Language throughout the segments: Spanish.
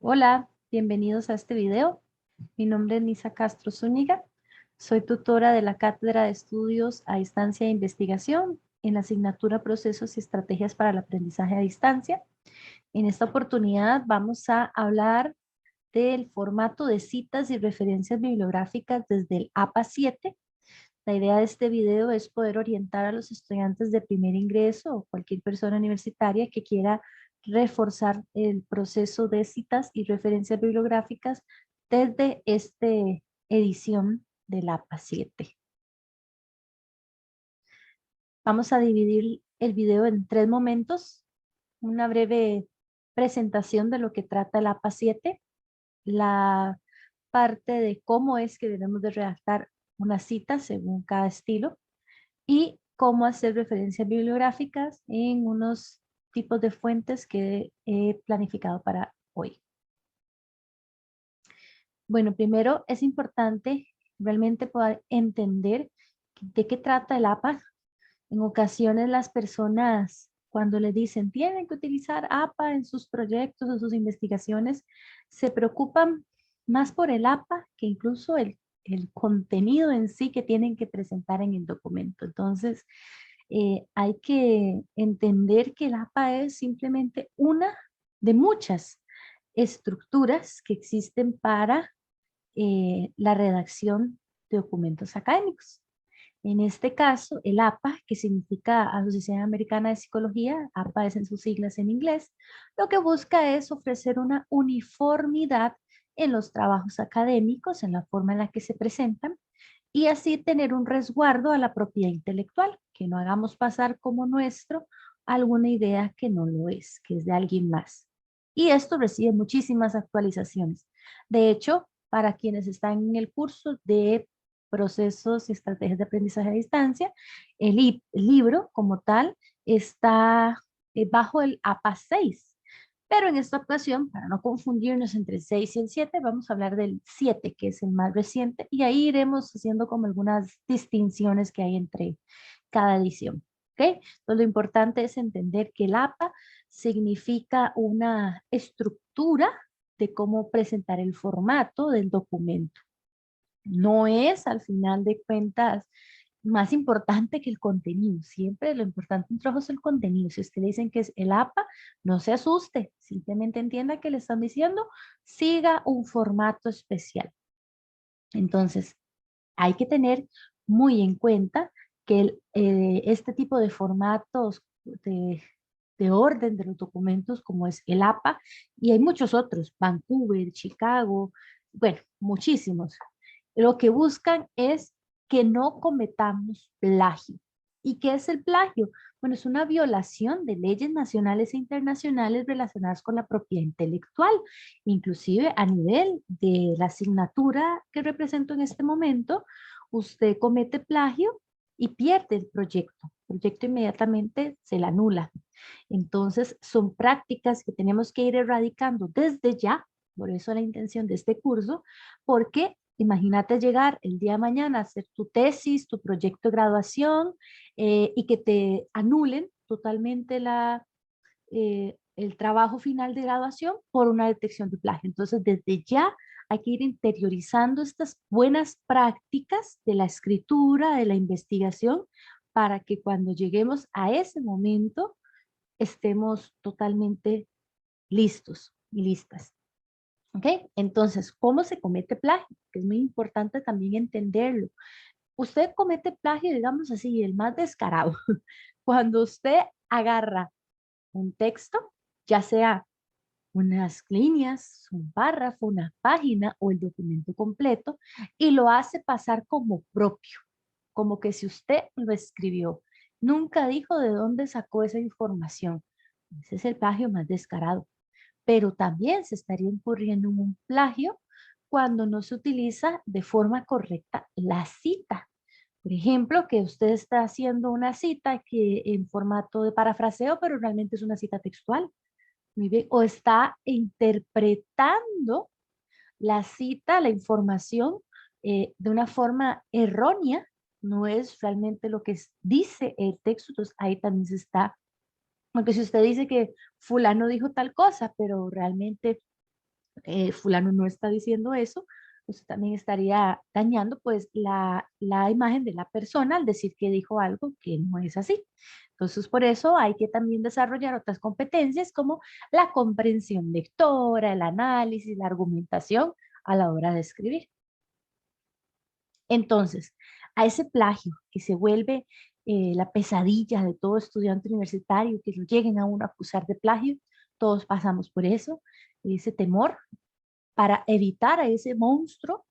Hola, bienvenidos a este video. Mi nombre es Nisa Castro Zúñiga. Soy tutora de la Cátedra de Estudios a Distancia e Investigación en la asignatura Procesos y Estrategias para el Aprendizaje a Distancia. En esta oportunidad vamos a hablar del formato de citas y referencias bibliográficas desde el APA 7. La idea de este video es poder orientar a los estudiantes de primer ingreso o cualquier persona universitaria que quiera reforzar el proceso de citas y referencias bibliográficas desde esta edición del APA 7. Vamos a dividir el video en 3 momentos. Una breve presentación de lo que trata el APA 7, la parte de cómo es que debemos de redactar una cita según cada estilo y cómo hacer referencias bibliográficas en unos tipos de fuentes que he planificado para hoy. Bueno, primero es importante realmente poder entender de qué trata el APA. En ocasiones las personas cuando les dicen tienen que utilizar APA en sus proyectos o sus investigaciones, se preocupan más por el APA que incluso el contenido en sí que tienen que presentar en el documento. Entonces, hay que entender que el APA es simplemente una de muchas estructuras que existen para la redacción de documentos académicos. En este caso, el APA, que significa Asociación Americana de Psicología, APA es en sus siglas en inglés, lo que busca es ofrecer una uniformidad en los trabajos académicos, en la forma en la que se presentan, y así tener un resguardo a la propiedad intelectual, que no hagamos pasar como nuestro alguna idea que no lo es, que es de alguien más. Y esto recibe muchísimas actualizaciones. De hecho, para quienes están en el curso de procesos y estrategias de aprendizaje a distancia, el libro como tal está bajo el APA 6. Pero en esta ocasión, para no confundirnos entre el 6 y el 7, vamos a hablar del 7, que es el más reciente, y ahí iremos haciendo como algunas distinciones que hay entre cada edición. ¿Ok? Entonces lo importante es entender que el APA significa una estructura de cómo presentar el formato del documento. No es al final de cuentas más importante que el contenido. Siempre lo importante en un trabajo es el contenido. Si usted le dicen que es el APA, no se asuste. Simplemente entienda que le están diciendo siga un formato especial. Entonces, hay que tener muy en cuenta que este tipo de formatos de orden de los documentos como es el APA y hay muchos otros, Vancouver, Chicago, bueno, muchísimos. Lo que buscan es que no cometamos plagio. ¿Y qué es el plagio? Bueno, es una violación de leyes nacionales e internacionales relacionadas con la propiedad intelectual, inclusive a nivel de la asignatura que represento en este momento, usted comete plagio y pierde el proyecto. El proyecto inmediatamente se le anula. Entonces, son prácticas que tenemos que ir erradicando desde ya, por eso la intención de este curso, porque imagínate llegar el día de mañana a hacer tu tesis, tu proyecto de graduación y que te anulen totalmente el trabajo final de graduación por una detección de plagio. Entonces, desde ya hay que ir interiorizando estas buenas prácticas de la escritura, de la investigación, para que cuando lleguemos a ese momento estemos totalmente listos y listas. ¿Ok? Entonces, ¿cómo se comete plagio? Que es muy importante también entenderlo. Usted comete plagio, digamos así, el más descarado. Cuando usted agarra un texto, ya sea unas líneas, un párrafo, una página o el documento completo, y lo hace pasar como propio, como que si usted lo escribió. Nunca dijo de dónde sacó esa información. Ese es el plagio más descarado. Pero también se estaría incurriendo en un plagio cuando no se utiliza de forma correcta la cita. Por ejemplo, que usted está haciendo una cita que en formato de parafraseo, pero realmente es una cita textual. Muy bien. O está interpretando la cita, la información de una forma errónea, no es realmente lo que dice el texto, entonces ahí también se está, porque si usted dice que fulano dijo tal cosa, pero realmente fulano no está diciendo eso, usted también estaría dañando pues la imagen de la persona al decir que dijo algo que no es así. Entonces, por eso hay que también desarrollar otras competencias como la comprensión lectora, el análisis, la argumentación a la hora de escribir. Entonces, a ese plagio que se vuelve la pesadilla de todo estudiante universitario, que lo lleguen a uno a acusar de plagio, todos pasamos por eso, ese temor. Para evitar a ese monstruo,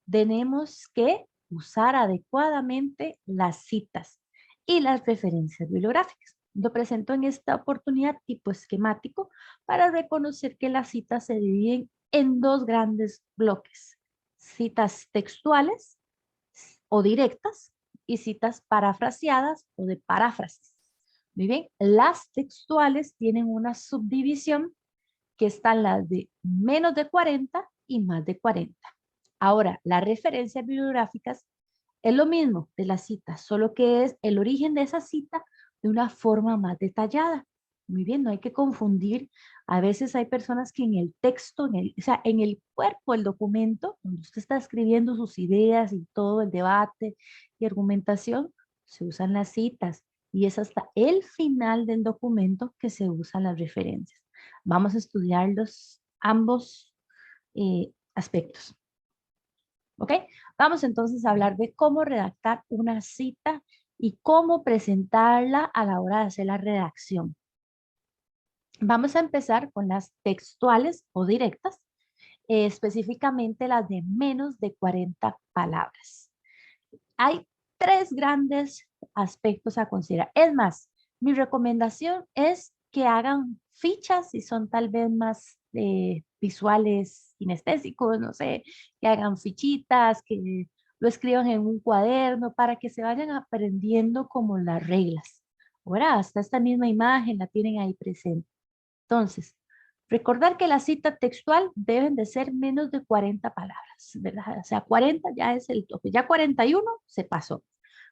tenemos que usar adecuadamente las citas y las referencias bibliográficas. Lo presento en esta oportunidad tipo esquemático para reconocer que las citas se dividen en dos grandes bloques: citas textuales o directas y citas parafraseadas o de paráfrasis. Muy bien, las textuales tienen una subdivisión que están las de menos de 40 y más de 40. Ahora, las referencias bibliográficas es lo mismo de la cita, solo que es el origen de esa cita de una forma más detallada. Muy bien, no hay que confundir. A veces hay personas que en el texto, o sea, en el cuerpo del documento, donde usted está escribiendo sus ideas y todo el debate y argumentación, se usan las citas y es hasta el final del documento que se usan las referencias. Vamos a estudiar ambos aspectos. ¿Ok? Vamos entonces a hablar de cómo redactar una cita y cómo presentarla a la hora de hacer la redacción. Vamos a empezar con las textuales o directas, específicamente las de menos de 40 palabras. Hay tres grandes aspectos a considerar. Es más, mi recomendación es que hagan fichas si son tal vez más visuales, kinestésicos, no sé, que hagan fichitas, que lo escriban en un cuaderno para que se vayan aprendiendo como las reglas. Ahora, hasta esta misma imagen la tienen ahí presente. Entonces, recordar que la cita textual deben de ser menos de 40 palabras, ¿verdad? O sea, 40 ya es el tope, ya 41 se pasó,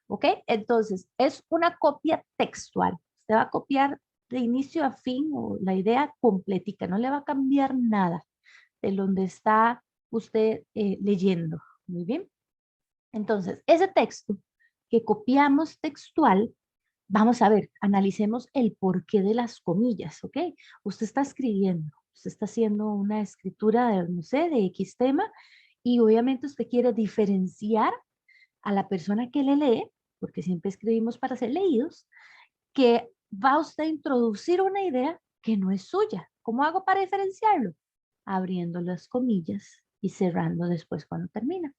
¿ok? Entonces, es una copia textual. Usted va a copiar de inicio a fin o la idea completica, no le va a cambiar nada de donde está usted leyendo. Muy bien. Entonces, ese texto que copiamos textual, vamos a ver, analicemos el porqué de las comillas, ¿ok? Usted está escribiendo, usted está haciendo una escritura de, no sé, de X tema y obviamente usted quiere diferenciar a la persona que le lee, porque siempre escribimos para ser leídos, que va usted a introducir una idea que no es suya. ¿Cómo hago para diferenciarlo? Abriendo las comillas y cerrando después cuando termina.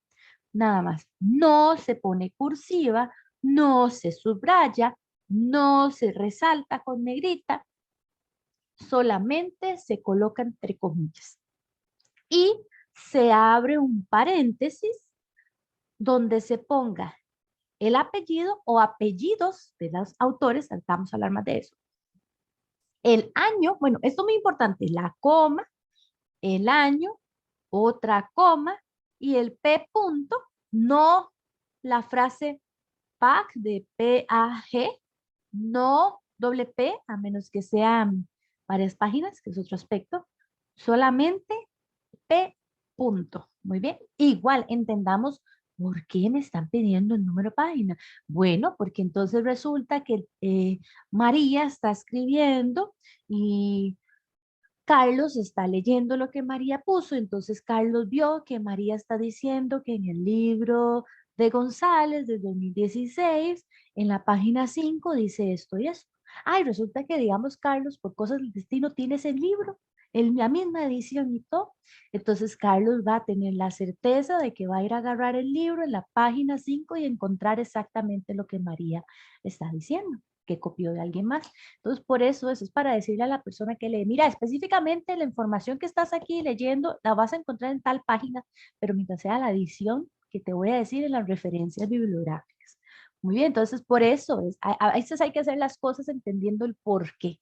Nada más. No se pone cursiva, no se subraya, no se resalta con negrita, solamente se coloca entre comillas. Y se abre un paréntesis donde se ponga el apellido o apellidos de los autores, vamos a hablar más de eso. El año, bueno, esto es muy importante, la coma, el año, otra coma y el P punto, no la frase PAG de P-A-G, no doble P, a menos que sean varias páginas, que es otro aspecto, solamente P punto. Muy bien, igual entendamos por qué me están pidiendo el número de página. Bueno, porque entonces resulta que María está escribiendo y Carlos está leyendo lo que María puso, entonces Carlos vio que María está diciendo que en el libro de González de 2016, en la página 5 dice esto y esto. Ay, resulta que, digamos, Carlos, por cosas del destino, tiene ese libro, en la misma edición y todo. Entonces Carlos va a tener la certeza de que va a ir a agarrar el libro en la página 5 y encontrar exactamente lo que María está diciendo, que copió de alguien más. Entonces, por eso es para decirle a la persona que lee, mira, específicamente la información que estás aquí leyendo la vas a encontrar en tal página, pero mientras sea la edición que te voy a decir en las referencias bibliográficas. Muy bien, entonces por eso a veces hay que hacer las cosas entendiendo el por qué.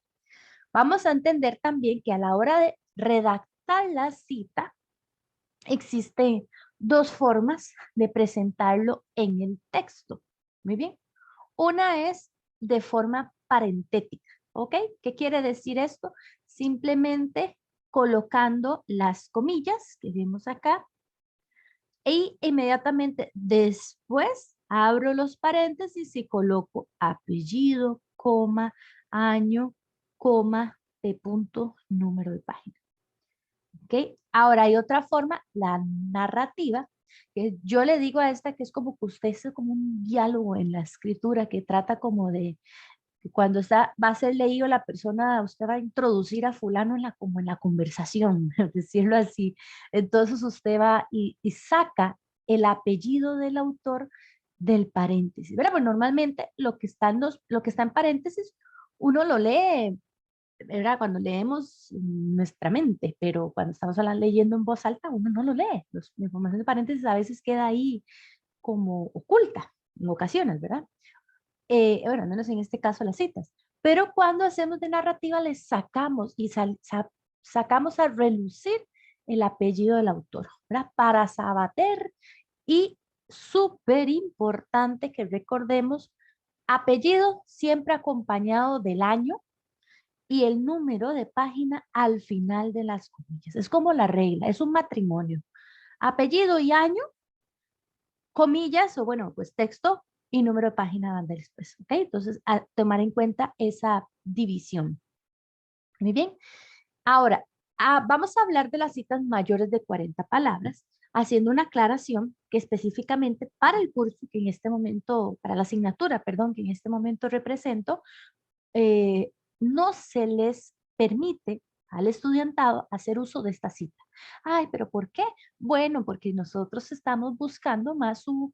Vamos a entender también que a la hora de redactar la cita, existen dos formas de presentarlo en el texto. Muy bien. Una es de forma parentética, ¿ok? ¿Qué quiere decir esto? Simplemente colocando las comillas que vemos acá y inmediatamente después abro los paréntesis y coloco apellido, coma, año, coma, de punto, número de página. ¿Ok? Ahora hay otra forma, la narrativa, que yo le digo a esta que es como que usted es como un diálogo en la escritura que trata como de que cuando va a ser leído la persona, usted va a introducir a fulano como en la conversación, decirlo así. Entonces usted va y saca el apellido del autor del paréntesis. ¿Verdad? Pues normalmente lo que está en paréntesis uno lo lee, ¿verdad? Cuando leemos nuestra mente, pero cuando estamos leyendo en voz alta uno no lo lee. La información de paréntesis a veces queda ahí como oculta en ocasiones, ¿verdad? Bueno, al menos en este caso las citas. Pero cuando hacemos de narrativa, les sacamos y sacamos a relucir el apellido del autor, ¿verdad? Para Sabater y súper importante que recordemos, apellido siempre acompañado del año y el número de página al final de las comillas. Es como la regla, es un matrimonio. Apellido y año, comillas, o bueno, pues texto y número de página van después, ¿ok? Entonces, a tomar en cuenta esa división. Muy bien. Ahora, vamos a hablar de las citas mayores de 40 palabras, haciendo una aclaración que específicamente para el curso que en este momento, para la asignatura, perdón, que en este momento represento, eh, no se les permite al estudiantado hacer uso de esta cita. Ay, pero ¿por qué? Bueno, porque nosotros estamos buscando más su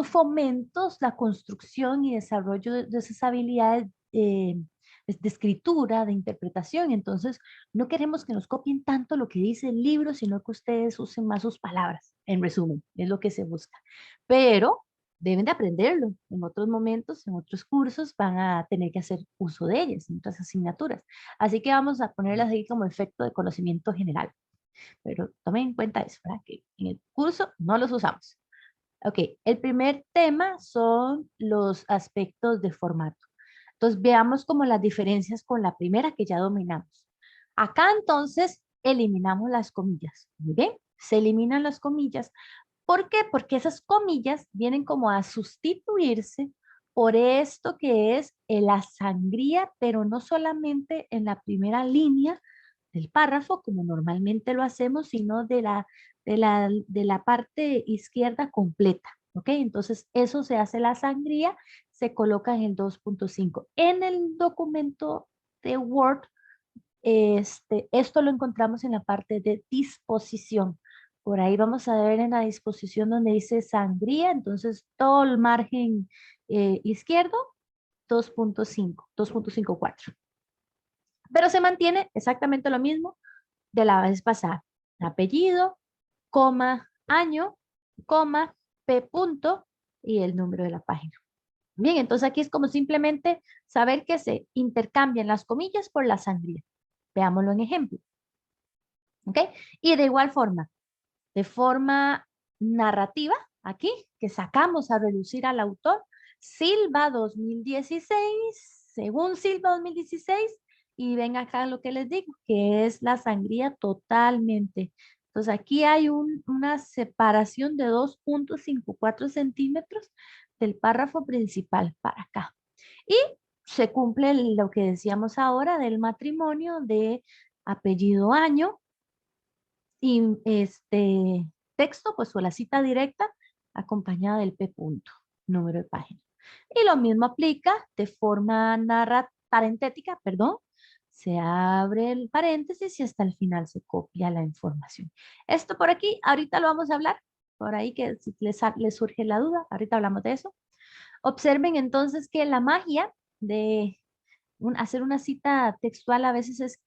fomento, la construcción y desarrollo de esas habilidades de escritura, de interpretación. Entonces, no queremos que nos copien tanto lo que dice el libro, sino que ustedes usen más sus palabras. En resumen, es lo que se busca. Pero deben de aprenderlo. En otros momentos, en otros cursos, van a tener que hacer uso de ellas, en otras asignaturas. Así que vamos a ponerlas ahí como efecto de conocimiento general. Pero tomen en cuenta eso, ¿verdad? Que en el curso no los usamos. Ok, el primer tema son los aspectos de formato. Entonces veamos como las diferencias con la primera que ya dominamos. Acá entonces eliminamos las comillas. Muy bien, se eliminan las comillas. ¿Por qué? Porque esas comillas vienen como a sustituirse por esto que es la sangría, pero no solamente en la primera línea del párrafo, como normalmente lo hacemos, sino de la parte izquierda completa. ¿Ok? Entonces, eso se hace la sangría, se coloca en el 2.5. En el documento de Word, esto lo encontramos en la parte de disposición. Por ahí vamos a ver en la disposición donde dice sangría, entonces todo el margen izquierdo, 2.5, 2.54. Pero se mantiene exactamente lo mismo de la vez pasada. Apellido, coma, año, coma, P punto y el número de la página. Bien, entonces aquí es como simplemente saber que se intercambian las comillas por la sangría. Veámoslo en ejemplo. ¿Ok? Y de igual forma, de forma narrativa, aquí, que sacamos a reducir al autor, Silva 2016, según Silva 2016, y ven acá lo que les digo, que es la sangría totalmente. Entonces aquí hay una separación de 2.54 centímetros del párrafo principal para acá. Y se cumple lo que decíamos ahora del matrimonio de apellido año, y texto, pues o la cita directa acompañada del P punto, número de página. Y lo mismo aplica de forma parentética, perdón. Se abre el paréntesis y hasta el final se copia la información. Esto por aquí, ahorita lo vamos a hablar, por ahí que si les surge la duda, ahorita hablamos de eso. Observen entonces que la magia de hacer una cita textual a veces es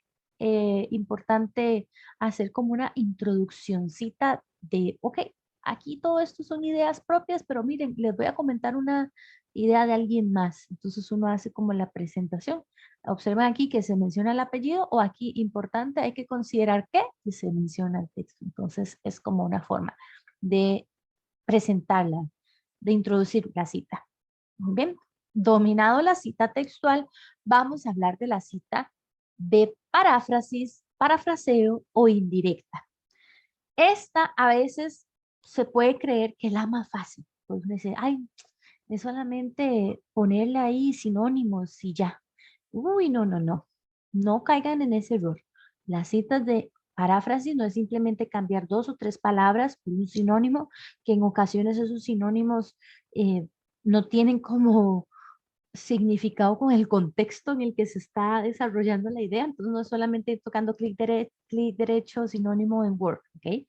importante hacer como una introduccióncita de, ok, aquí todo esto son ideas propias, pero miren, les voy a comentar una idea de alguien más. Entonces uno hace como la presentación. Observen aquí que se menciona el apellido o aquí importante, hay que considerar que se menciona el texto. Entonces es como una forma de presentarla, de introducir la cita. Muy bien, dominado la cita textual, vamos a hablar de la cita de paráfrasis parafraseo o indirecta. Esta a veces se puede creer que es la más fácil. Pues uno dice, ay, es solamente ponerle ahí sinónimos y ya. Uy, no, no, no. No caigan en ese error. Las citas de paráfrasis no es simplemente cambiar dos o tres palabras por un sinónimo, que en ocasiones esos sinónimos eh, no tienen como significado con el contexto en el que se está desarrollando la idea. Entonces no es solamente tocando clic derecho, sinónimo en Word, ¿ok?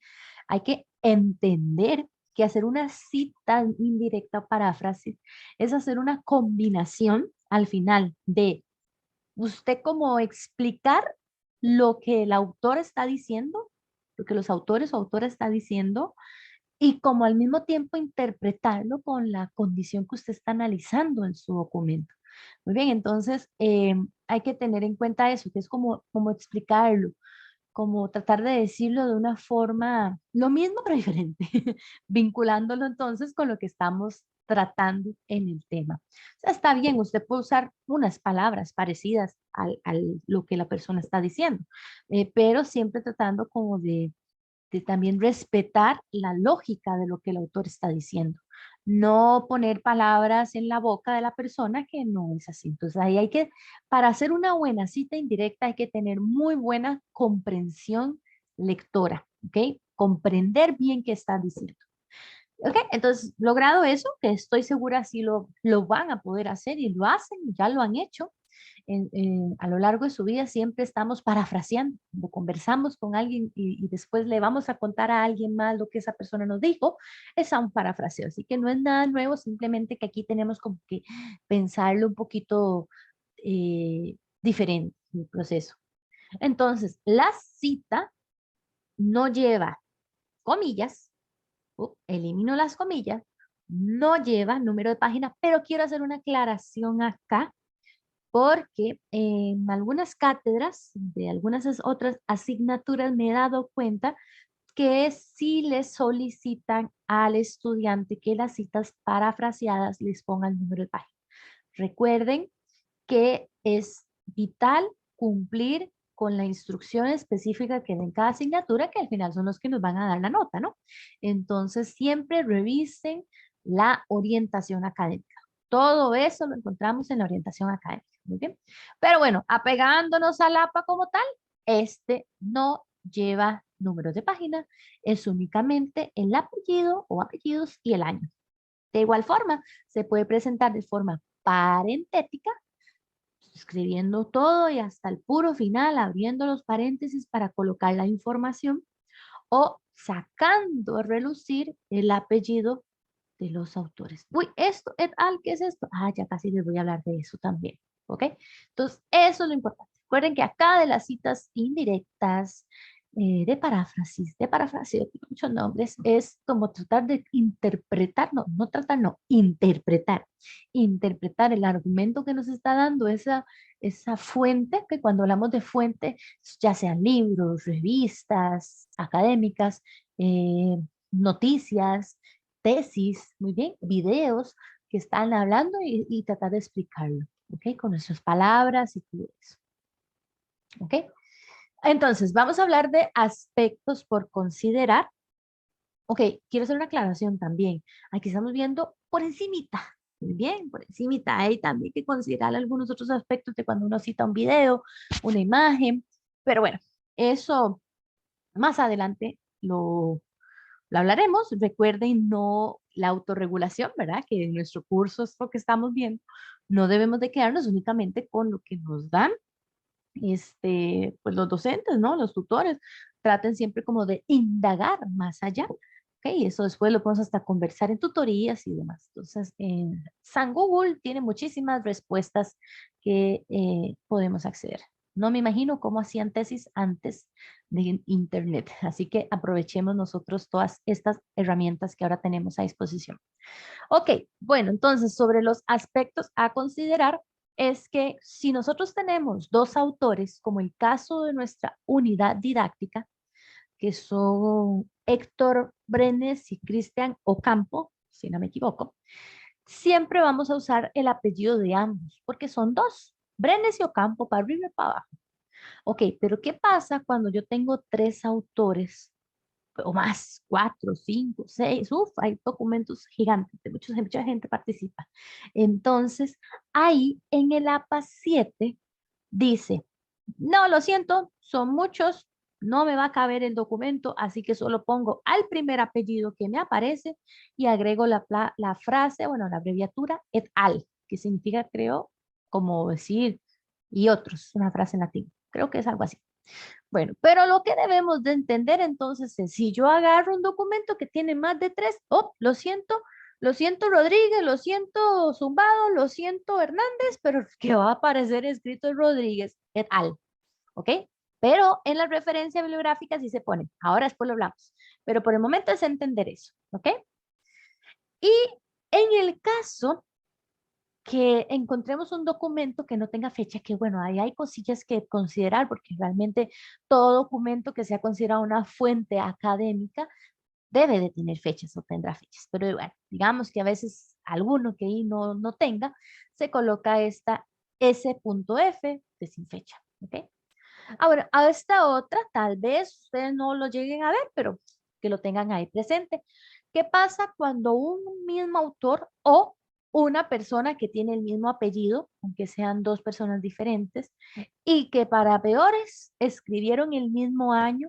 Hay que entender que hacer una cita indirecta o paráfrasis es hacer una combinación al final de usted como explicar lo que el autor está diciendo, lo que los autores o autora está diciendo, y como al mismo tiempo interpretarlo con la condición que usted está analizando en su documento. Muy bien, entonces hay que tener en cuenta eso, que es como explicarlo, como tratar de decirlo de una forma, lo mismo pero diferente, vinculándolo entonces con lo que estamos tratando en el tema. O sea, está bien, usted puede usar unas palabras parecidas al lo que la persona está diciendo, pero siempre tratando como de también respetar la lógica de lo que el autor está diciendo. No poner palabras en la boca de la persona que no es así. Entonces ahí hay que, para hacer una buena cita indirecta hay que tener muy buena comprensión lectora, ¿ok? Comprender bien qué está diciendo. ¿Ok? Entonces, logrado eso, que estoy segura si lo van a poder hacer y lo hacen, ya lo han hecho, a lo largo de su vida siempre estamos parafraseando, cuando conversamos con alguien y después le vamos a contar a alguien más lo que esa persona nos dijo, es a un parafraseo. Así que no es nada nuevo, simplemente que aquí tenemos como que pensarlo un poquito diferente el proceso. Entonces, la cita no lleva comillas, elimino las comillas, no lleva número de página, pero quiero hacer una aclaración acá porque en algunas cátedras de algunas otras asignaturas me he dado cuenta que si les solicitan al estudiante que las citas parafraseadas les pongan el número de página. Recuerden que es vital cumplir con la instrucción específica que den cada asignatura, que al final son los que nos van a dar la nota, ¿no? Entonces, siempre revisen la orientación académica. Todo eso lo encontramos en la orientación académica. Muy bien. Pero bueno, apegándonos al APA como tal, este no lleva números de página, es únicamente el apellido o apellidos y el año. De igual forma, se puede presentar de forma parentética, escribiendo todo y hasta el puro final, abriendo los paréntesis para colocar la información o sacando a relucir el apellido de los autores. Uy, esto et al, ¿qué es esto? Ah, ya casi les voy a hablar de eso también, ¿ok? Entonces, eso es lo importante. Recuerden que acá de las citas indirectas, de paráfrasis, de parafraseo, tiene muchos nombres, es como tratar de interpretar, no, no tratar, no, interpretar el argumento que nos está dando esa fuente, que cuando hablamos de fuente, ya sean libros, revistas académicas, noticias, tesis, muy bien, videos que están hablando y tratar de explicarlo, ¿ok? Con nuestras palabras y todo eso, ¿ok? Entonces, vamos a hablar de aspectos por considerar. Ok, quiero hacer una aclaración también. Aquí estamos viendo por encimita, muy bien, por encimita. Hay también que considerar algunos otros aspectos de cuando uno cita un video, una imagen, pero bueno, eso más adelante lo hablaremos. Recuerden no la autorregulación, ¿verdad? Que en nuestro curso es lo que estamos viendo. No debemos de quedarnos únicamente con lo que nos dan pues los docentes, ¿no? Los tutores. Traten siempre como de indagar más allá. ¿Ok? Eso después lo podemos hasta conversar en tutorías y demás. Entonces, San Google tiene muchísimas respuestas que podemos acceder. No me imagino cómo hacían tesis antes de Internet. Así que aprovechemos nosotros todas estas herramientas que ahora tenemos a disposición. Ok, bueno, entonces sobre los aspectos a considerar es que si nosotros tenemos dos autores, como el caso de nuestra unidad didáctica, que son Héctor Brenes y Cristian Ocampo, si no me equivoco, siempre vamos a usar el apellido de ambos, porque son dos, Brenes y Ocampo, para arriba y para abajo. Ok, pero ¿qué pasa cuando yo tengo 3 autores o más, 4, 5, 6? Uf, hay documentos gigantes, de mucha gente participa. Entonces, ahí en el APA 7 dice, no, lo siento, son muchos, no me va a caber el documento, así que solo pongo al primer apellido que me aparece y agrego la frase, bueno, la abreviatura et al, que significa, creo, como decir, y otros, una frase en latín. Creo que es algo así. Bueno, pero lo que debemos de entender entonces es, si yo agarro un documento que tiene más de 3, oh, lo siento Rodríguez, lo siento Zumbado, lo siento Hernández, pero que va a aparecer escrito Rodríguez et al, ¿ok? Pero en la referencia bibliográfica sí se pone, ahora después lo hablamos, pero por el momento es entender eso, ¿ok? Y en el caso que encontremos un documento que no tenga fecha, que bueno, ahí hay cosillas que considerar, porque realmente todo documento que sea considerado una fuente académica debe de tener fechas o tendrá fechas. Pero bueno, digamos que a veces alguno que ahí no tenga, se coloca esta S.F de sin fecha, ¿ok? Ahora, a esta otra, tal vez ustedes no lo lleguen a ver, pero que lo tengan ahí presente. ¿Qué pasa cuando un mismo autor o una persona que tiene el mismo apellido, aunque sean 2 personas diferentes, y que para peores escribieron el mismo año?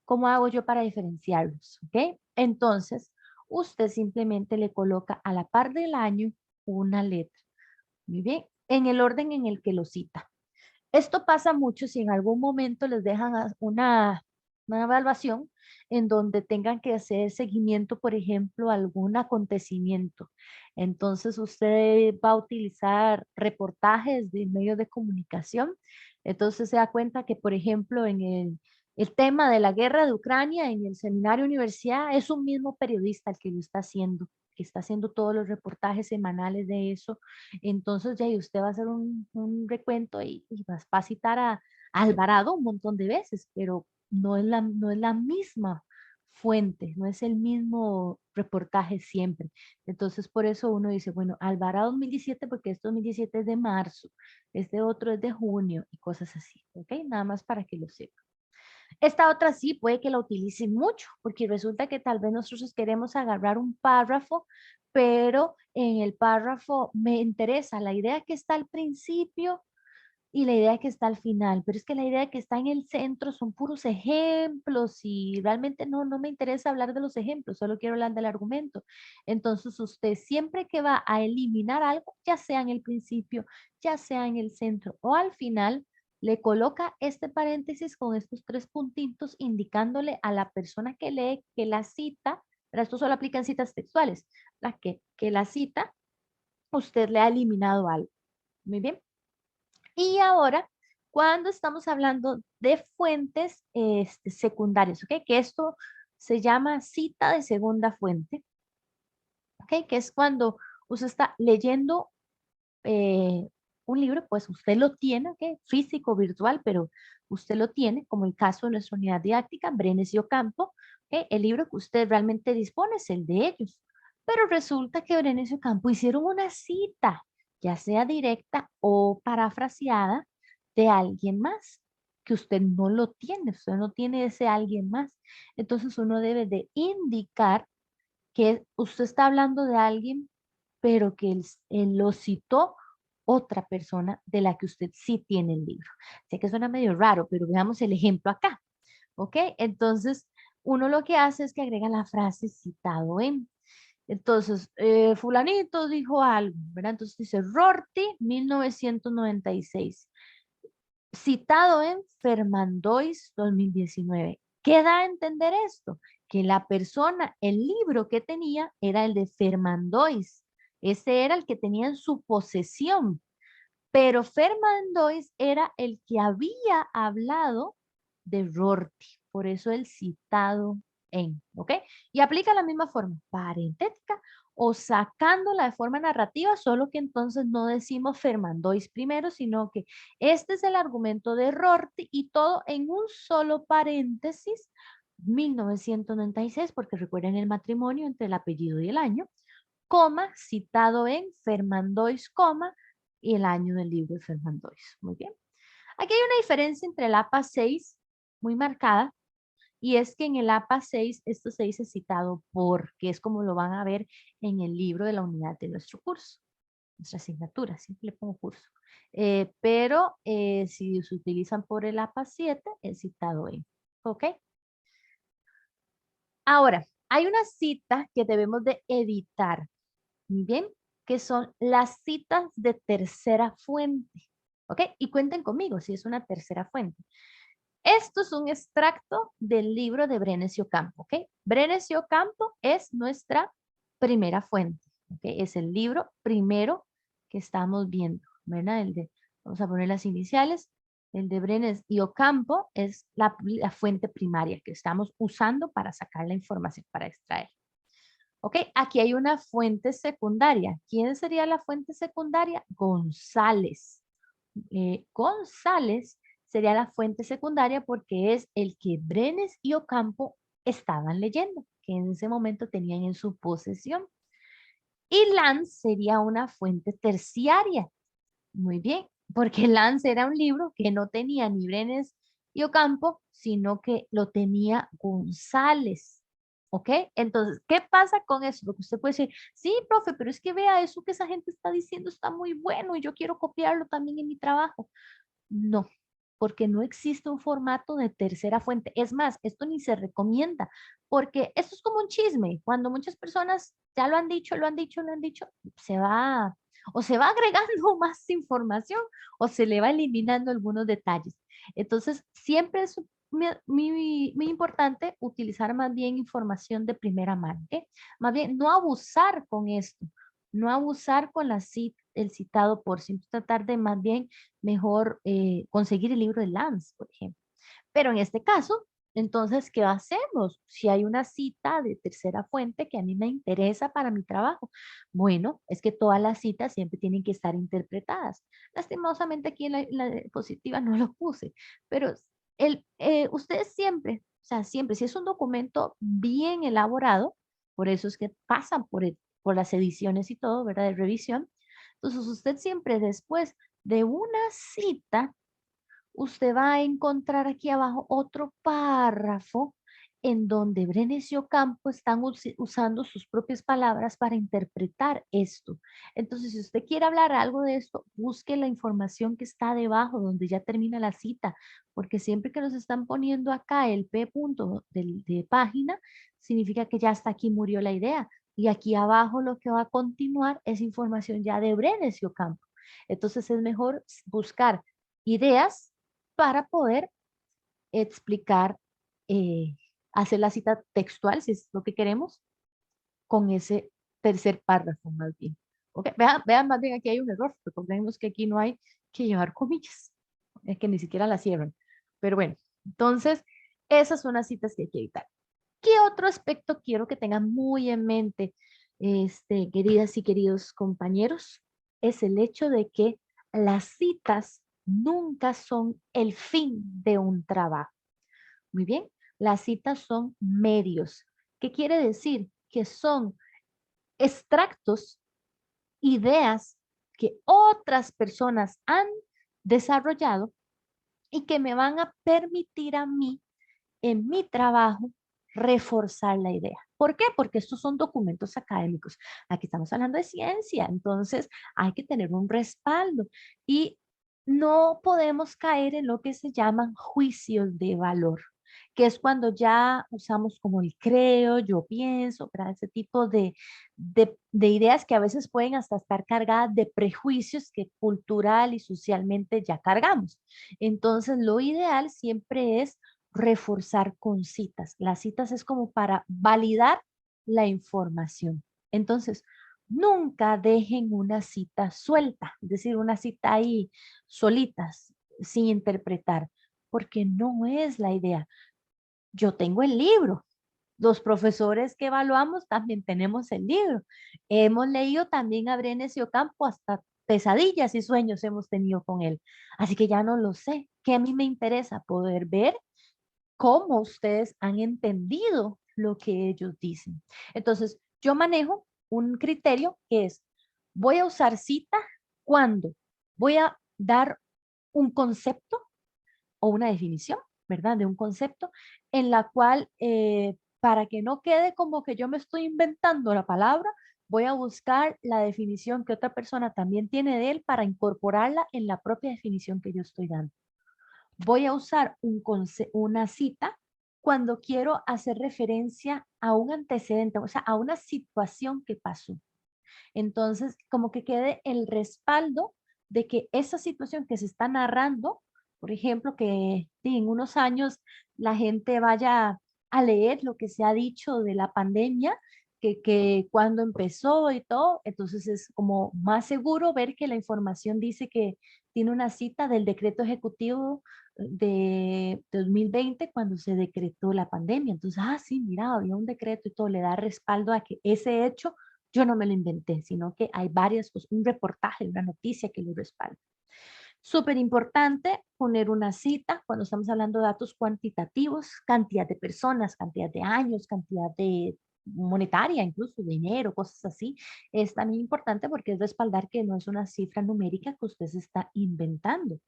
¿Cómo hago yo para diferenciarlos? ¿Ok? Entonces, usted simplemente le coloca a la par del año una letra. Muy bien, en el orden en el que lo cita. Esto pasa mucho si en algún momento les dejan una evaluación en donde tengan que hacer seguimiento, por ejemplo, a algún acontecimiento. Entonces usted va a utilizar reportajes de medios de comunicación. Entonces se da cuenta que, por ejemplo, en el tema de la guerra de Ucrania, en el seminario universidad, es un mismo periodista el que lo está haciendo, que está haciendo todos los reportajes semanales de eso. Entonces ya y usted va a hacer un recuento y va a citar a Alvarado un montón de veces, pero no es la misma fuente, no es el mismo reportaje siempre. Entonces por eso uno dice, bueno, Alvarado 2017 porque este 2017 es de marzo, este otro es de junio y cosas así, ¿ok? Nada más para que lo sepa. Esta otra sí puede que la utilicen mucho, porque resulta que tal vez nosotros queremos agarrar un párrafo, pero en el párrafo me interesa la idea que está al principio y la idea que está al final, pero es que la idea que está en el centro son puros ejemplos y realmente no me interesa hablar de los ejemplos, solo quiero hablar del argumento. Entonces usted siempre que va a eliminar algo, ya sea en el principio, ya sea en el centro o al final, le coloca este paréntesis con estos 3 puntitos indicándole a la persona que lee que la cita, pero esto solo aplica en citas textuales, que la cita, usted le ha eliminado algo. Muy bien. Y ahora, cuando estamos hablando de fuentes secundarias, ¿ok? Que esto se llama cita de segunda fuente, ¿ok? Que es cuando usted está leyendo un libro, pues usted lo tiene, ¿ok? Físico, virtual, pero usted lo tiene, como el caso de nuestra unidad didáctica, Brenes y Ocampo, ¿ok? El libro que usted realmente dispone es el de ellos. Pero resulta que Brenes y Ocampo hicieron una cita, ya sea directa o parafraseada, de alguien más, que usted no tiene ese alguien más. Entonces uno debe de indicar que usted está hablando de alguien, pero que él lo citó otra persona de la que usted sí tiene el libro. Sé que suena medio raro, pero veamos el ejemplo acá, ¿ok? Entonces, uno lo que hace es que agrega la frase citado en. Entonces, fulanito dijo algo, ¿verdad? Entonces dice Rorty, 1996 citado en Fermandois 2019. ¿Qué da a entender esto? Que la persona, el libro que tenía era el de Fermandois. Ese era el que tenía en su posesión. Pero Fermandois era el que había hablado de Rorty. Por eso el citado en, ¿ok? Y aplica la misma forma parentética o sacándola de forma narrativa, solo que entonces no decimos Fermandois primero, sino que este es el argumento de Rorty y todo en un solo paréntesis, 1996, porque recuerden el matrimonio entre el apellido y el año, coma, citado en Fermandois, coma, y el año del libro de Fermandois. Muy bien. Aquí hay una diferencia entre el APA 6 muy marcada, y es que en el APA 6 esto se dice citado por, que es como lo van a ver en el libro de la unidad de nuestro curso, nuestra asignatura, siempre le pongo curso. Pero si se utilizan por el APA 7, es citado en, ¿ok? Ahora, hay una cita que debemos de evitar, muy bien, que son las citas de tercera fuente, ¿ok? Y cuenten conmigo si es una tercera fuente. Esto es un extracto del libro de Brenes y Ocampo, ¿ok? Brenes y Ocampo es nuestra primera fuente, ¿ok? Es el libro primero que estamos viendo, ¿verdad? Vamos a poner las iniciales. El de Brenes y Ocampo es la fuente primaria que estamos usando para sacar la información, para extraer. ¿Ok? Aquí hay una fuente secundaria. ¿Quién sería la fuente secundaria? González. González sería la fuente secundaria porque es el que Brenes y Ocampo estaban leyendo, que en ese momento tenían en su posesión. Y Lance sería una fuente terciaria. Muy bien, porque Lance era un libro que no tenía ni Brenes y Ocampo, sino que lo tenía González. ¿Ok? Entonces, ¿qué pasa con eso? Porque usted puede decir, sí, profe, pero es que vea eso que esa gente está diciendo está muy bueno y yo quiero copiarlo también en mi trabajo. No, porque no existe un formato de tercera fuente. Es más, esto ni se recomienda, porque esto es como un chisme. Cuando muchas personas ya lo han dicho, lo han dicho, lo han dicho, se va o se va agregando más información o se le va eliminando algunos detalles. Entonces, siempre es muy importante utilizar más bien información de primera mano, ¿ok? Más bien, no abusar con esto, no abusar con el citado por, sino tratar de más bien mejor conseguir el libro de Lance, por ejemplo. Pero en este caso, entonces, ¿qué hacemos? Si hay una cita de tercera fuente que a mí me interesa para mi trabajo. Bueno, es que todas las citas siempre tienen que estar interpretadas. Lastimosamente aquí en la diapositiva no lo puse, pero ustedes siempre, o sea, siempre, si es un documento bien elaborado, por eso es que pasan por las ediciones y todo, ¿verdad? De revisión. Entonces, usted siempre después de una cita, usted va a encontrar aquí abajo otro párrafo en donde Brenes y Ocampo están usando sus propias palabras para interpretar esto. Entonces, si usted quiere hablar algo de esto, busque la información que está debajo, donde ya termina la cita, porque siempre que nos están poniendo acá el P punto de página, significa que ya hasta aquí murió la idea. Y aquí abajo lo que va a continuar es información ya de Brenes y Ocampo. Entonces, es mejor buscar ideas para poder explicar, eh, hacer la cita textual, si es lo que queremos, con ese tercer párrafo más bien. ¿Ok? Vean, más bien aquí hay un error. Recordemos que aquí no hay que llevar comillas. Es que ni siquiera la cierran. Pero bueno, entonces esas son las citas que hay que evitar. ¿Qué otro aspecto quiero que tengan muy en mente, queridas y queridos compañeros? Es el hecho de que las citas nunca son el fin de un trabajo. Muy bien, las citas son medios. ¿Qué quiere decir? Que son extractos, ideas que otras personas han desarrollado y que me van a permitir a mí en mi trabajo reforzar la idea. ¿Por qué? Porque estos son documentos académicos. Aquí estamos hablando de ciencia, entonces hay que tener un respaldo y no podemos caer en lo que se llaman juicios de valor, que es cuando ya usamos como el creo, yo pienso, ¿verdad? Ese tipo de ideas que a veces pueden hasta estar cargadas de prejuicios que cultural y socialmente ya cargamos. Entonces, lo ideal siempre es reforzar con citas. Las citas es como para validar la información. Entonces, nunca dejen una cita suelta, es decir, una cita ahí solitas, sin interpretar, porque no es la idea. Yo tengo el libro. Los profesores que evaluamos también tenemos el libro. Hemos leído también a Brenes y Ocampo, hasta pesadillas y sueños hemos tenido con él. Así que ya no lo sé. ¿Qué a mí me interesa? Poder ver cómo ustedes han entendido lo que ellos dicen. Entonces, yo manejo un criterio que es, voy a usar cita cuando voy a dar un concepto o una definición, ¿verdad? De un concepto en la cual, para que no quede como que yo me estoy inventando la palabra, voy a buscar la definición que otra persona también tiene de él para incorporarla en la propia definición que yo estoy dando. Voy a usar una cita cuando quiero hacer referencia a un antecedente, o sea, a una situación que pasó. Entonces, como que quede el respaldo de que esa situación que se está narrando, por ejemplo, que sí, en unos años la gente vaya a leer lo que se ha dicho de la pandemia, que cuando empezó y todo, entonces es como más seguro ver que la información dice que tiene una cita del decreto ejecutivo de 2020 cuando se decretó la pandemia. Entonces, sí, mira, había un decreto y todo, le da respaldo a que ese hecho yo no me lo inventé, sino que hay varias cosas, un reportaje, una noticia que lo respalda. Súper importante poner una cita cuando estamos hablando de datos cuantitativos, cantidad de personas, cantidad de años, cantidad de monetaria, incluso dinero, cosas así. Es también importante porque es respaldar que no es una cifra numérica que usted se está inventando.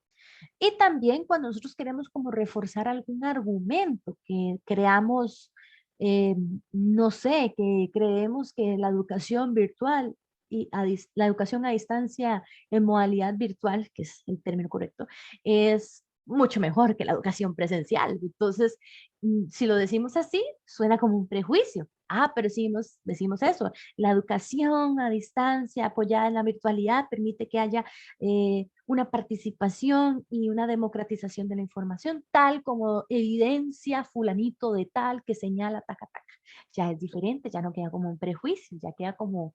Y también cuando nosotros queremos como reforzar algún argumento que creamos, eh, no sé, que creemos que la educación virtual y la educación a distancia en modalidad virtual, que es el término correcto, es mucho mejor que la educación presencial. Entonces, si lo decimos así, suena como un prejuicio. Pero si nos decimos eso, la educación a distancia apoyada en la virtualidad permite que haya una participación y una democratización de la información, tal como evidencia fulanito de tal que señala taca, taca. Ya es diferente, ya no queda como un prejuicio, ya queda como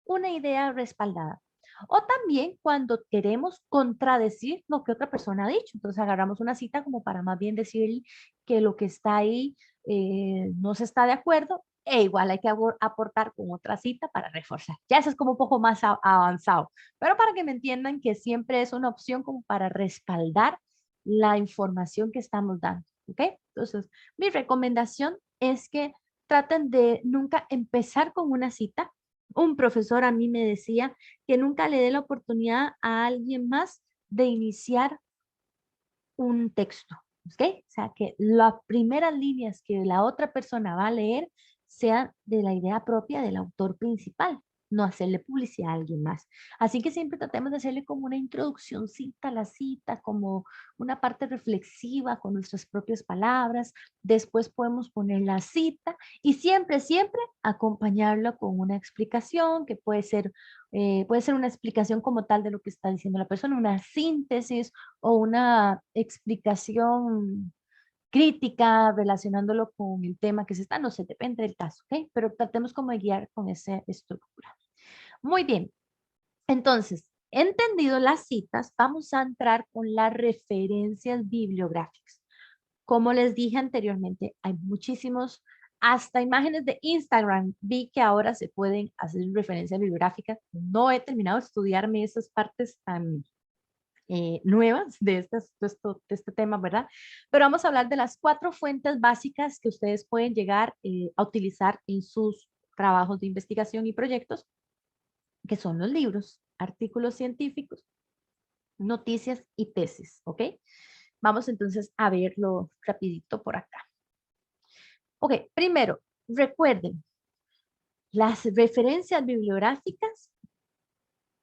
una idea respaldada. O también cuando queremos contradecir lo que otra persona ha dicho. Entonces agarramos una cita como para más bien decir que lo que está ahí no se está de acuerdo e igual hay que aportar con otra cita para reforzar. Ya eso es como un poco más avanzado, pero para que me entiendan que siempre es una opción como para respaldar la información que estamos dando. ¿Ok? Entonces, mi recomendación es que traten de nunca empezar con una cita. Un profesor a mí me decía que nunca le dé la oportunidad a alguien más de iniciar un texto, ¿ok? O sea, que las primeras líneas que la otra persona va a leer sean de la idea propia del autor principal, no hacerle publicidad a alguien más. Así que siempre tratemos de hacerle como una introduccióncita a la cita, como una parte reflexiva con nuestras propias palabras. Después podemos poner la cita y siempre, siempre acompañarla con una explicación que puede ser una explicación como tal de lo que está diciendo la persona, una síntesis o una explicación crítica relacionándolo con el tema que se está, no sé, depende del caso, ¿ok? Pero tratemos como de guiar con esa estructura. Muy bien, entonces, entendido las citas, vamos a entrar con las referencias bibliográficas. Como les dije anteriormente, hay muchísimos, hasta imágenes de Instagram. Vi que ahora se pueden hacer referencias bibliográficas. No he terminado de estudiarme esas partes tan nuevas de este tema, ¿verdad? Pero vamos a hablar de las 4 fuentes básicas que ustedes pueden llegar a utilizar en sus trabajos de investigación y proyectos, que son los libros, artículos científicos, noticias y tesis, ¿ok? Vamos entonces a verlo rapidito por acá. Ok, primero, recuerden, las referencias bibliográficas,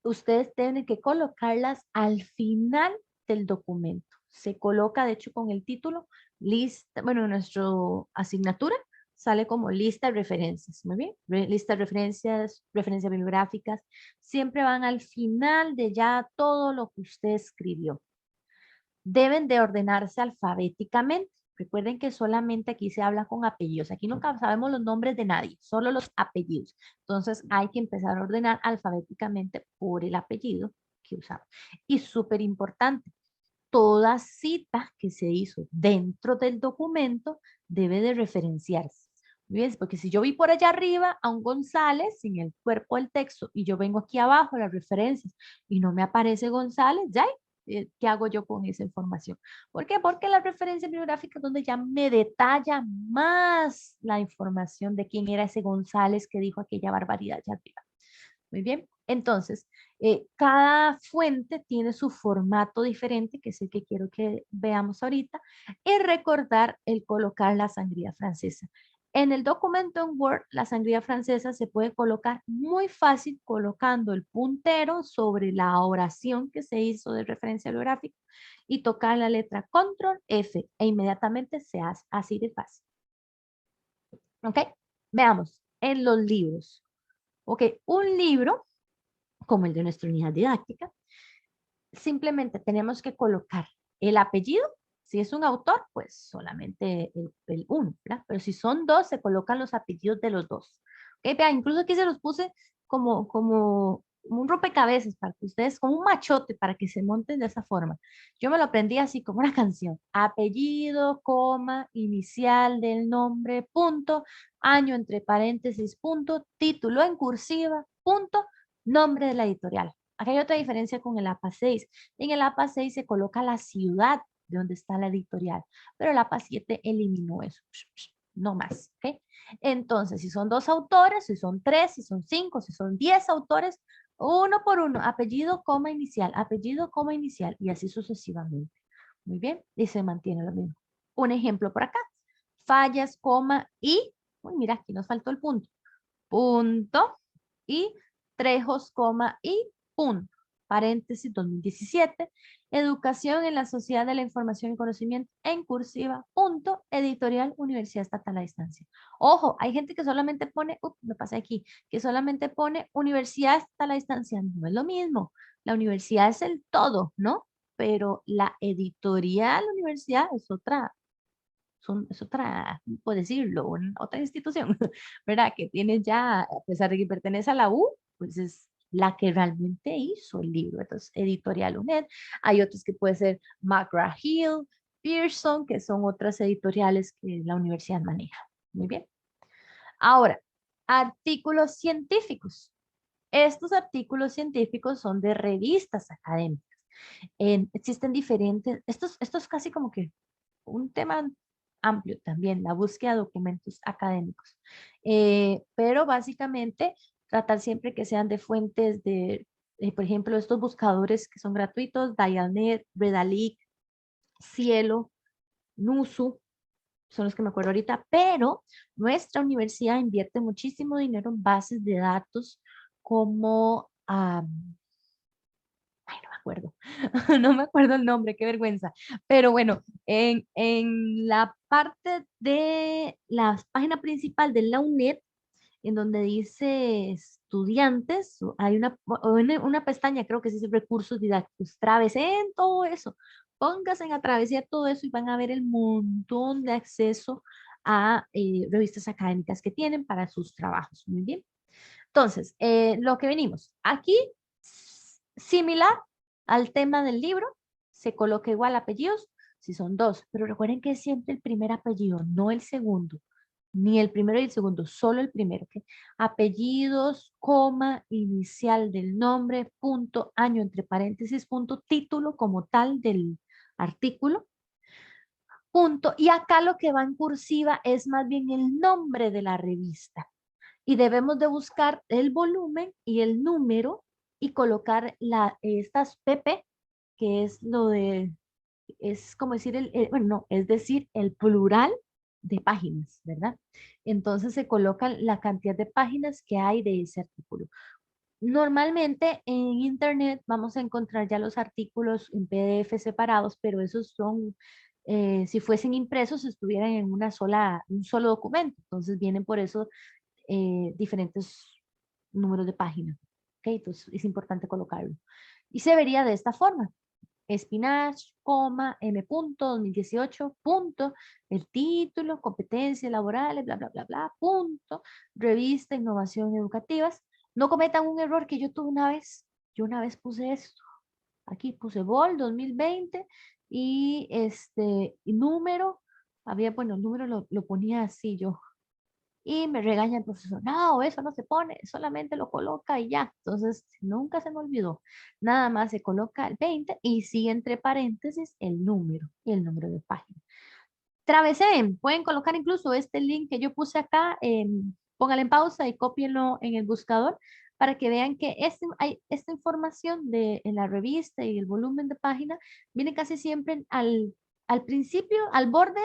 ustedes tienen que colocarlas al final del documento. Se coloca, de hecho, con el título, lista, bueno, nuestra asignatura sale como lista de referencias, muy bien, lista de referencias, referencias bibliográficas, siempre van al final de ya todo lo que usted escribió. Deben de ordenarse alfabéticamente. Recuerden que solamente aquí se habla con apellidos. Aquí nunca sabemos los nombres de nadie, solo los apellidos. Entonces hay que empezar a ordenar alfabéticamente por el apellido que usamos. Y súper importante, toda cita que se hizo dentro del documento debe de referenciarse. ¿Ves? Porque si yo vi por allá arriba a un González en el cuerpo del texto y yo vengo aquí abajo las referencias y no me aparece González, ya, ¿qué hago yo con esa información? ¿Por qué? Porque la referencia bibliográfica es donde ya me detalla más la información de quién era ese González que dijo aquella barbaridad allá arriba. Muy bien. Entonces, cada fuente tiene su formato diferente, que es el que quiero que veamos ahorita, y recordar el colocar la sangría francesa. En el documento en Word, la sangría francesa se puede colocar muy fácil colocando el puntero sobre la oración que se hizo de referencia bibliográfica y tocar la letra Control F e inmediatamente se hace así de fácil. ¿Ok? Veamos, en los libros. Ok, un libro, como el de nuestra unidad didáctica, simplemente tenemos que colocar el apellido. Si es un autor, pues solamente el uno, ¿verdad? Pero si son dos, se colocan los apellidos de los dos. ¿Ok? Vean, incluso aquí se los puse como un rompecabezas para que ustedes, como un machote para que se monten de esa forma. Yo me lo aprendí así como una canción. Apellido, coma, inicial del nombre, punto, año entre paréntesis, punto, título en cursiva, punto, nombre de la editorial. Aquí hay otra diferencia con el APA 6. En el APA 6 se coloca la ciudad de donde está la editorial, pero el APA 7 eliminó eso. No más, ¿ok? Entonces, si son dos autores, si son tres, si son cinco, si son 10 autores, uno por uno, apellido, coma inicial, y así sucesivamente. Muy bien, y se mantiene lo mismo. Un ejemplo por acá. Fallas, coma y, uy, mira, aquí nos faltó el punto. Punto y Trejos, coma y punto. Paréntesis 2017. Educación en la Sociedad de la Información y Conocimiento en cursiva. Punto. Editorial Universidad Estatal a Distancia. Ojo, hay gente que solamente pone, me pasé aquí, que solamente pone Universidad Estatal a Distancia. No es lo mismo. La universidad es el todo, ¿no? Pero la editorial universidad es otra, es otra, por decirlo, otra institución, ¿verdad? Que tiene ya, a pesar de que pertenece a la U, pues es la que realmente hizo el libro. Entonces, Editorial UNED. Hay otros que puede ser McGraw-Hill, Pearson, que son otras editoriales que la universidad maneja. Muy bien. Ahora, artículos científicos. Estos artículos científicos son de revistas académicas. Existen diferentes, esto es casi como que un tema amplio también, la búsqueda de documentos académicos. Pero básicamente tratar siempre que sean de fuentes de, por ejemplo, estos buscadores que son gratuitos, Dialnet, Redalic, Cielo, Nusu, son los que me acuerdo ahorita, pero nuestra universidad invierte muchísimo dinero en bases de datos como ay, no me acuerdo, no me acuerdo el nombre, qué vergüenza. Pero bueno, en la parte de la página principal de la UNED, en donde dice estudiantes, hay una pestaña, creo que se dice recursos didácticos, traveseen todo eso, pónganse a travesar todo eso y van a ver el montón de acceso a revistas académicas que tienen para sus trabajos. Muy bien. Entonces, lo que venimos, aquí, similar al tema del libro, se coloca igual apellidos, si son dos, pero recuerden que es siempre el primer apellido, no el segundo, ni el primero y el segundo, solo el primero, ¿ok? Apellidos, coma, inicial del nombre, punto, año entre paréntesis, punto, título como tal del artículo, punto, y acá lo que va en cursiva es más bien el nombre de la revista y debemos de buscar el volumen y el número y colocar estas PP, que es lo de, es como decir, bueno, no, es decir, el plural de páginas, ¿verdad? Entonces se coloca la cantidad de páginas que hay de ese artículo. Normalmente en internet vamos a encontrar ya los artículos en PDF separados, pero esos son, si fuesen impresos, estuvieran en un solo documento. Entonces vienen por eso diferentes números de página. ¿Ok? Entonces es importante colocarlo. Y se vería de esta forma. Espinach, coma, M. 2018, punto, el título, competencias laborales, bla, bla, bla, bla, punto, revista, innovación educativas. No cometan un error que yo tuve una vez. Yo una vez puse esto. Aquí puse Vol 2020 y y número, había, bueno, el número lo ponía así yo, y me regaña el profesor, no, eso no se pone, solamente lo coloca y ya. Entonces, nunca se me olvidó. Nada más se coloca el 20 y sigue entre paréntesis el número y el número de página. Traveseen, pueden colocar incluso este link que yo puse acá, póngale en pausa y cópienlo en el buscador para que vean que esta información en la revista y el volumen de página viene casi siempre al principio, al borde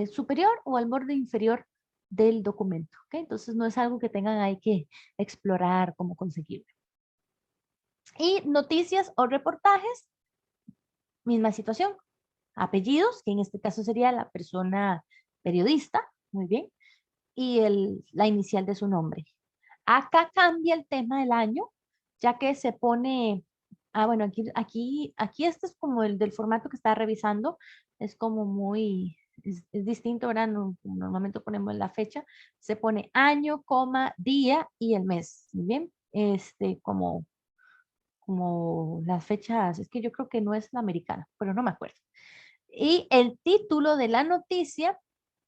superior o al borde inferior del documento. ¿Ok? Entonces no es algo que tengan ahí que explorar cómo conseguirlo. Y noticias o reportajes, misma situación. Apellidos, que en este caso sería la persona periodista, muy bien, y la inicial de su nombre. Acá cambia el tema del año, ya que se pone, bueno, aquí este es como el del formato que está revisando, es como muy, es distinto, ¿verdad? Normalmente ponemos la fecha, se pone año, coma, día y el mes, muy bien, como las fechas, es que yo creo que no es la americana, pero no me acuerdo. Y el título de la noticia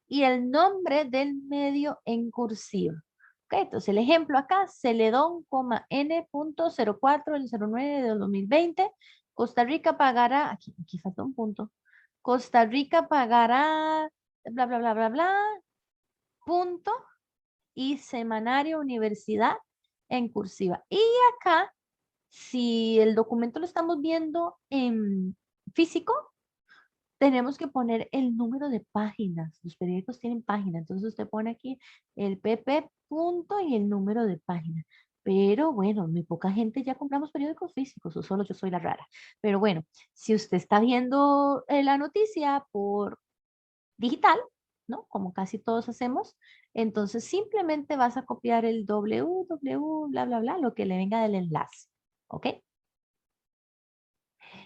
y el nombre del medio en cursiva. Ok, entonces el ejemplo acá, Celedón, N.04 del 09 del 2020, Costa Rica pagará, aquí falta un punto, Costa Rica pagará, bla, bla, bla, bla, bla, punto, y semanario universidad en cursiva. Y acá, si el documento lo estamos viendo en físico, tenemos que poner el número de páginas. Los periódicos tienen página, entonces usted pone aquí el PP punto y el número de página. Pero bueno, muy poca gente ya compramos periódicos físicos, o solo yo soy la rara. Pero bueno, si usted está viendo la noticia por digital, ¿no? Como casi todos hacemos, entonces simplemente vas a copiar el www, bla, bla, bla, lo que le venga del enlace. ¿Ok?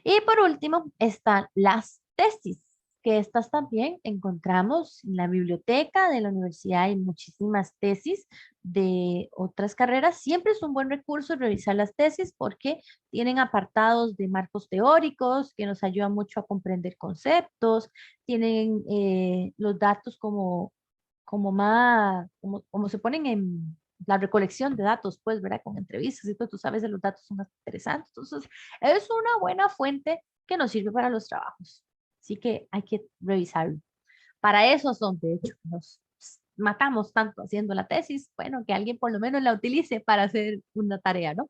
Y por último están las tesis, que estas también encontramos en la biblioteca de la universidad. Hay muchísimas tesis de otras carreras. Siempre es un buen recurso revisar las tesis porque tienen apartados de marcos teóricos que nos ayudan mucho a comprender conceptos, tienen los datos como se ponen en la recolección de datos, pues, ¿verdad? Con entrevistas y todo, tú sabes de los datos son más interesantes. Entonces, es una buena fuente que nos sirve para los trabajos. Así que hay que revisarlo. Para eso son, de hecho, nos matamos tanto haciendo la tesis, bueno, que alguien por lo menos la utilice para hacer una tarea, ¿no?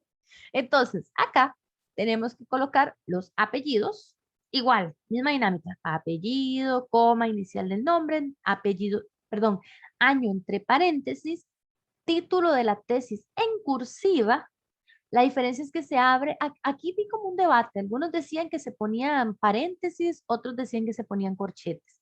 Entonces, acá tenemos que colocar los apellidos, igual, misma dinámica, apellido, coma, inicial del nombre, apellido, perdón, año entre paréntesis, título de la tesis en cursiva. La diferencia es que se abre, aquí vi como un debate, algunos decían que se ponían paréntesis, otros decían que se ponían corchetes.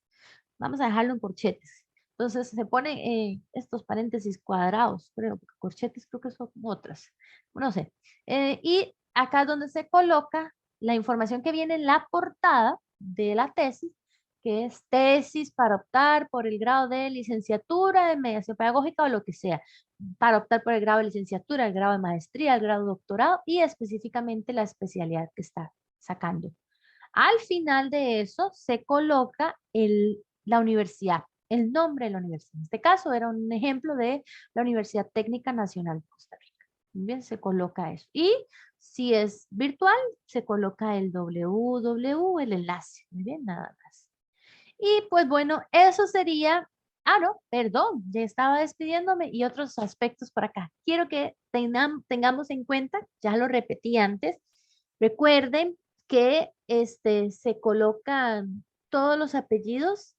Vamos a dejarlo en corchetes. Entonces se ponen estos paréntesis cuadrados, creo, porque corchetes creo que son otras, no sé. Y acá es donde se coloca la información que viene en la portada de la tesis, que es tesis para optar por el grado de licenciatura de mediación pedagógica o lo que sea, para optar por el grado de licenciatura, el grado de maestría, el grado de doctorado y específicamente la especialidad que está sacando. Al final de eso se coloca la universidad, el nombre de la universidad. En este caso era un ejemplo de la Universidad Técnica Nacional de Costa Rica. Muy bien, se coloca eso. Y si es virtual, se coloca el www, el enlace. Muy bien, nada más. Y pues bueno, eso sería, no, perdón, ya estaba despidiéndome y otros aspectos por acá. Quiero que tengamos en cuenta, ya lo repetí antes, recuerden que se colocan todos los apellidos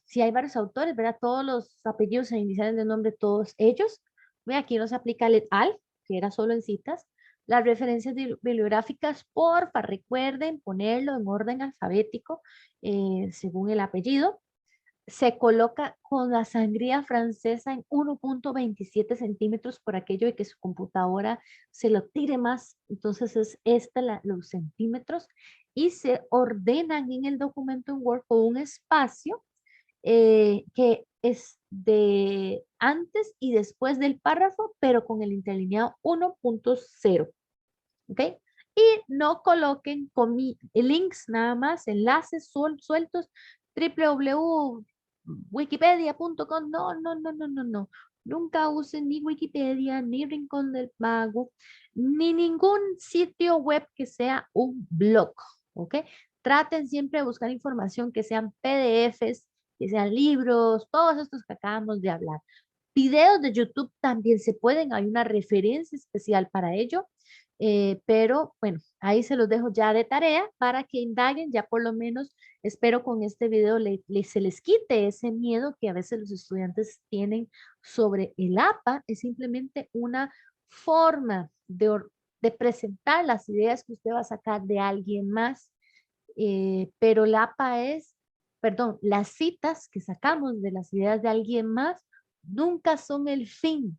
si hay varios autores, ¿verdad? Todos los apellidos e iniciales del nombre, todos ellos. Ve, aquí nos aplica el et al, que era solo en citas. Las referencias bibliográficas, porfa, recuerden ponerlo en orden alfabético según el apellido. Se coloca con la sangría francesa en 1.27 centímetros por aquello de que su computadora se lo tire más. Entonces es los centímetros y se ordenan en el documento en Word con un espacio que es de antes y después del párrafo, pero con el interlineado 1.0. ¿Ok? Y no coloquen links nada más, enlaces sueltos, www.wikipedia.com, no, no, no, no, no, no. Nunca usen ni Wikipedia, ni Rincón del Mago, ni ningún sitio web que sea un blog, ¿ok? Traten siempre de buscar información que sean PDFs, que sean libros, todos estos que acabamos de hablar. Videos de YouTube también se pueden, hay una referencia especial para ello, pero bueno, ahí se los dejo ya de tarea para que indaguen, ya por lo menos espero con este video se les quite ese miedo que a veces los estudiantes tienen sobre el APA. Es simplemente una forma de presentar las ideas que usted va a sacar de alguien más, pero el APA es, perdón, las citas que sacamos de las ideas de alguien más nunca son el fin,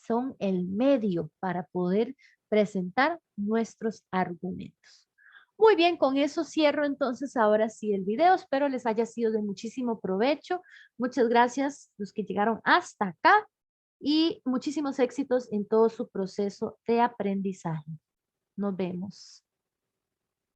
son el medio para poder presentar nuestros argumentos. Muy bien, con eso cierro entonces ahora sí el video. Espero les haya sido de muchísimo provecho. Muchas gracias los que llegaron hasta acá y muchísimos éxitos en todo su proceso de aprendizaje. Nos vemos.